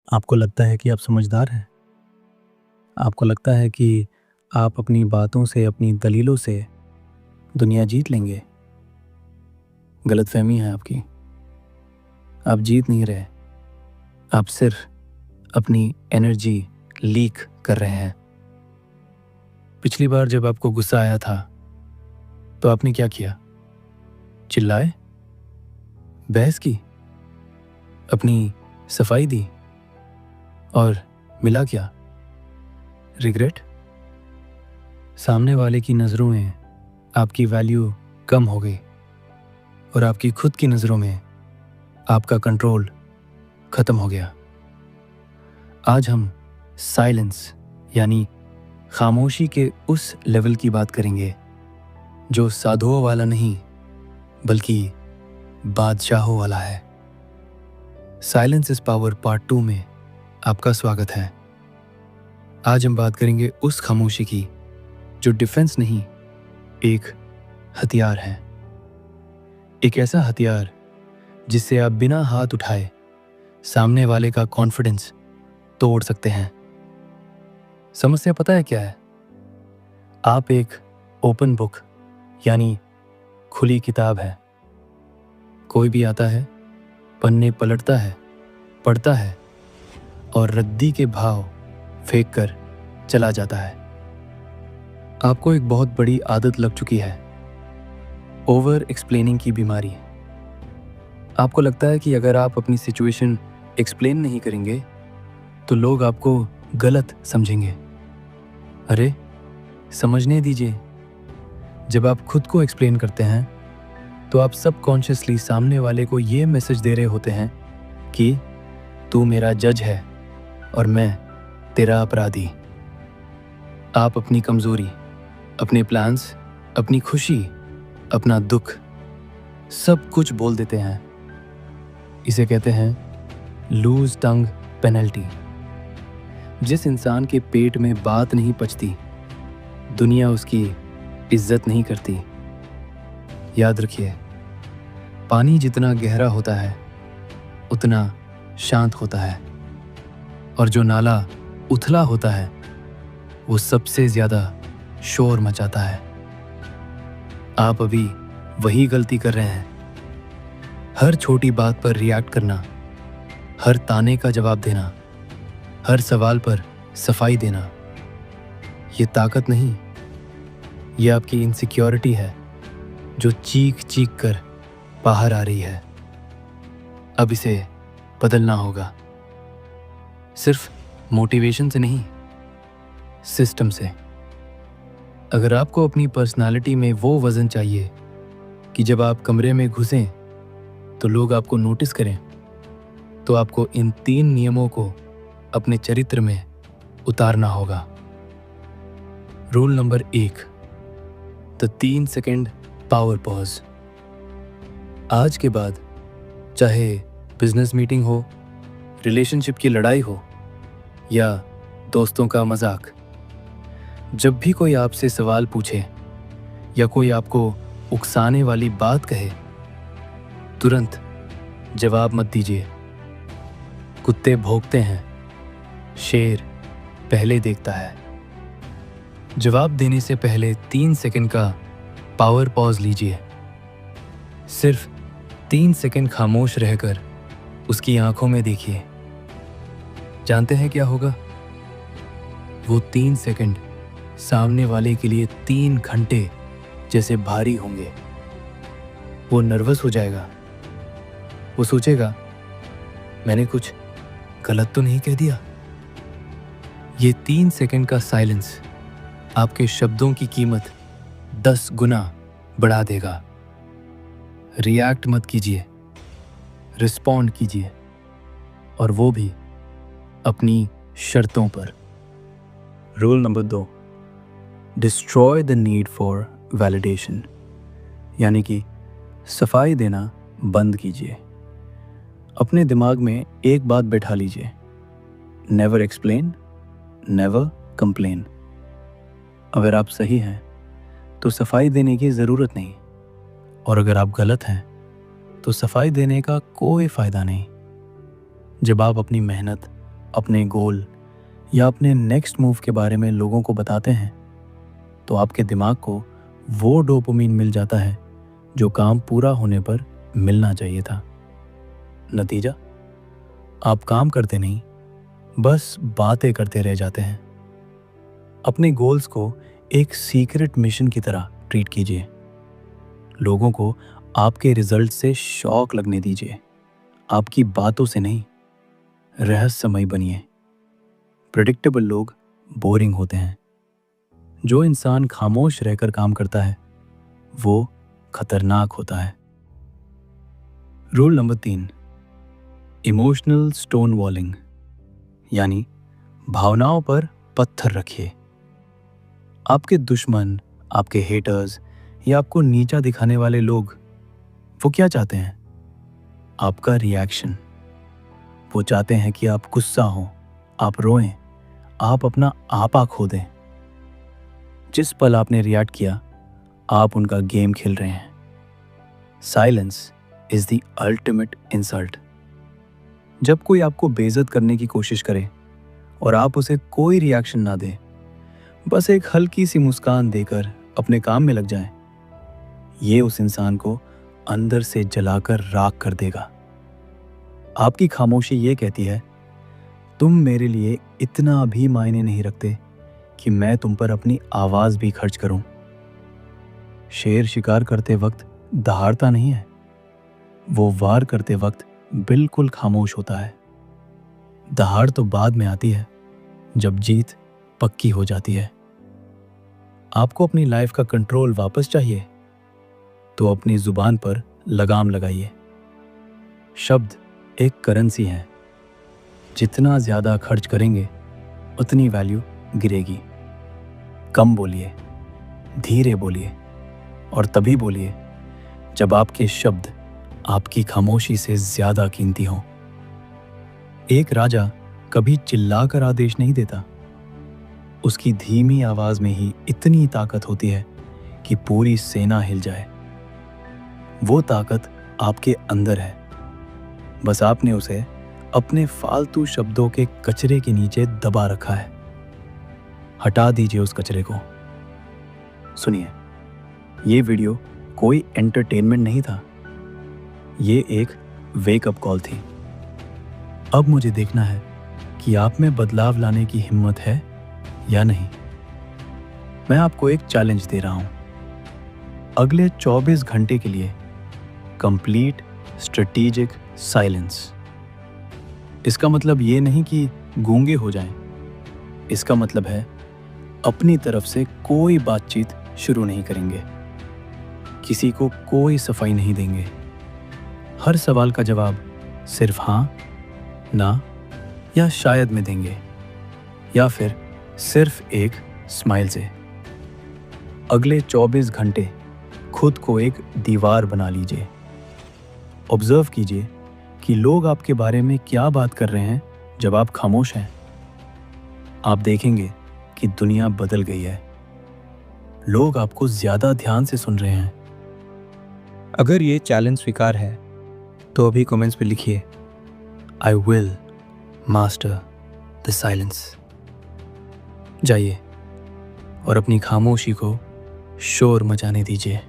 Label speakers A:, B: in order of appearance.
A: आपको लगता है कि आप समझदार हैं। आपको लगता है कि आप अपनी बातों से, अपनी दलीलों से दुनिया जीत लेंगे। गलतफ़हमी है आपकी। आप जीत नहीं रहे। आप सिर्फ़ अपनी एनर्जी लीक कर रहे हैं। पिछली बार जब आपको गुस्सा आया था, तो आपने क्या किया? चिल्लाए? बहस की? अपनी सफाई दी? और मिला क्या? रिग्रेट? सामने वाले की नज़रों में आपकी वैल्यू कम हो गई और आपकी खुद की नज़रों में आपका कंट्रोल ख़त्म हो गया। आज हम साइलेंस यानी खामोशी के उस लेवल की बात करेंगे जो साधुओं वाला नहीं बल्कि बादशाहों वाला है। साइलेंस इज पावर पार्ट 2 में आपका स्वागत है। आज हम बात करेंगे उस खामोशी की जो डिफेंस नहीं, एक हथियार है। एक ऐसा हथियार जिससे आप बिना हाथ उठाए सामने वाले का कॉन्फिडेंस तोड़ सकते हैं। समस्या पता है क्या है? आप एक ओपन बुक यानी खुली किताब है। कोई भी आता है, पन्ने पलटता है, पढ़ता है और रद्दी के भाव फेंक कर चला जाता है। आपको एक बहुत बड़ी आदत लग चुकी है, ओवर एक्सप्लेनिंग की बीमारी। आपको लगता है कि अगर आप अपनी सिचुएशन एक्सप्लेन नहीं करेंगे तो लोग आपको गलत समझेंगे। अरे समझने दीजिए। जब आप खुद को एक्सप्लेन करते हैं तो आप सबकॉन्शियसली सामने वाले को ये मैसेज दे रहे होते हैं कि तू मेरा जज है और मैं तेरा अपराधी। आप अपनी कमजोरी, अपने प्लान्स, अपनी खुशी, अपना दुख सब कुछ बोल देते हैं। इसे कहते हैं लूज टंग पेनल्टी। जिस इंसान के पेट में बात नहीं पचती, दुनिया उसकी इज्जत नहीं करती। याद रखिए, पानी जितना गहरा होता है उतना शांत होता है, और जो नाला उथला होता है वो सबसे ज्यादा शोर मचाता है। आप अभी वही गलती कर रहे हैं। हर छोटी बात पर रिएक्ट करना, हर ताने का जवाब देना, हर सवाल पर सफाई देना। ये ताकत नहीं, ये आपकी इनसिक्योरिटी है जो चीख चीख कर बाहर आ रही है। अब इसे बदलना होगा, सिर्फ मोटिवेशन से नहीं, सिस्टम से। अगर आपको अपनी पर्सनालिटी में वो वजन चाहिए कि जब आप कमरे में घुसें तो लोग आपको नोटिस करें, तो आपको इन 3 नियमों को अपने चरित्र में उतारना होगा। Rule number 1, the 3 second power pause. आज के बाद चाहे बिजनेस मीटिंग हो, रिलेशनशिप की लड़ाई हो या दोस्तों का मजाक, जब भी कोई आपसे सवाल पूछे या कोई आपको उकसाने वाली बात कहे, तुरंत जवाब मत दीजिए। कुत्ते भौंकते हैं, शेर पहले देखता है। जवाब देने से पहले 3 सेकंड का पावर पॉज लीजिए। सिर्फ 3 सेकंड खामोश रहकर उसकी आंखों में देखिए। जानते हैं क्या होगा? वो 3 सेकंड सामने वाले के लिए 3 घंटे जैसे भारी होंगे। वो नर्वस हो जाएगा। वो सोचेगा, मैंने कुछ गलत तो नहीं कह दिया। ये 3 सेकंड का साइलेंस आपके शब्दों की कीमत 10 गुना बढ़ा देगा। रिएक्ट मत कीजिए, रिस्पॉन्ड कीजिए, और वो भी अपनी शर्तों पर। Rule number 2, destroy the need for validation, यानी कि सफाई देना बंद कीजिए। अपने दिमाग में एक बात बैठा लीजिए, नेवर एक्सप्लेन, नेवर कंप्लेन। अगर आप सही हैं तो सफाई देने की ज़रूरत नहीं, और अगर आप गलत हैं तो सफाई देने का कोई फ़ायदा नहीं। जब आप अपनी मेहनत अपने गोल या अपने नेक्स्ट मूव के बारे में लोगों को बताते हैं तो आपके दिमाग को वो डोपामिन मिल जाता है जो काम पूरा होने पर मिलना चाहिए था। नतीजा, आप काम करते नहीं, बस बातें करते रह जाते हैं। अपने गोल्स को एक सीक्रेट मिशन की तरह ट्रीट कीजिए। लोगों को आपके रिजल्ट से शॉक लगने दीजिए, आपकी बातों से नहीं। रहस्यमय बनिए। प्रेडिक्टेबल लोग बोरिंग होते हैं। जो इंसान खामोश रहकर काम करता है वो खतरनाक होता है। रूल नंबर 3, इमोशनल स्टोन वॉलिंग, यानी भावनाओं पर पत्थर रखिए। आपके दुश्मन, आपके हेटर्स या आपको नीचा दिखाने वाले लोग, वो क्या चाहते हैं? आपका रिएक्शन। वो चाहते हैं कि आप गुस्सा हो, आप रोएं, आप अपना आपा खो दें। जिस पल आपने रिएक्ट किया, आप उनका गेम खेल रहे हैं। Silence is the ultimate insult. जब कोई आपको बेइज्जत करने की कोशिश करे और आप उसे कोई रिएक्शन ना दें, बस एक हल्की सी मुस्कान देकर अपने काम में लग जाएं, ये उस इंसान को अंदर से जलाकर राख कर देगा। आपकी खामोशी ये कहती है, तुम मेरे लिए इतना भी मायने नहीं रखते कि मैं तुम पर अपनी आवाज भी खर्च करूं। शेर शिकार करते वक्त दहाड़ता नहीं है, वो वार करते वक्त बिल्कुल खामोश होता है। दहाड़ तो बाद में आती है, जब जीत पक्की हो जाती है। आपको अपनी लाइफ का कंट्रोल वापस चाहिए तो अपनी जुबान पर लगाम लगाइए। शब्द एक करेंसी है। जितना ज्यादा खर्च करेंगे उतनी वैल्यू गिरेगी। कम बोलिए, धीरे बोलिए और तभी बोलिए जब आपके शब्द आपकी खामोशी से ज्यादा कीमती हों। एक राजा कभी चिल्लाकर आदेश नहीं देता। उसकी धीमी आवाज में ही इतनी ताकत होती है कि पूरी सेना हिल जाए। वो ताकत आपके अंदर है, बस आपने उसे अपने फालतू शब्दों के कचरे के नीचे दबा रखा है। हटा दीजिए उस कचरे को। सुनिए, ये वीडियो कोई एंटरटेनमेंट नहीं था, ये एक वेकअप कॉल थी। अब मुझे देखना है कि आप में बदलाव लाने की हिम्मत है या नहीं। मैं आपको एक चैलेंज दे रहा हूं। अगले 24 घंटे के लिए कंप्लीट स्ट्रेटेजिक साइलेंस। इसका मतलब ये नहीं कि गूंगे हो जाएं। इसका मतलब है अपनी तरफ से कोई बातचीत शुरू नहीं करेंगे, किसी को कोई सफाई नहीं देंगे। हर सवाल का जवाब सिर्फ हाँ, ना या शायद में देंगे, या फिर सिर्फ एक स्माइल से। अगले 24 घंटे खुद को एक दीवार बना लीजिए। ऑब्जर्व कीजिए कि लोग आपके बारे में क्या बात कर रहे हैं जब आप खामोश हैं। आप देखेंगे कि दुनिया बदल गई है। लोग आपको ज्यादा ध्यान से सुन रहे हैं।
B: अगर ये चैलेंज स्वीकार है तो अभी कमेंट्स पे लिखिए,
A: I will master the silence. जाइए और अपनी खामोशी को शोर मचाने दीजिए।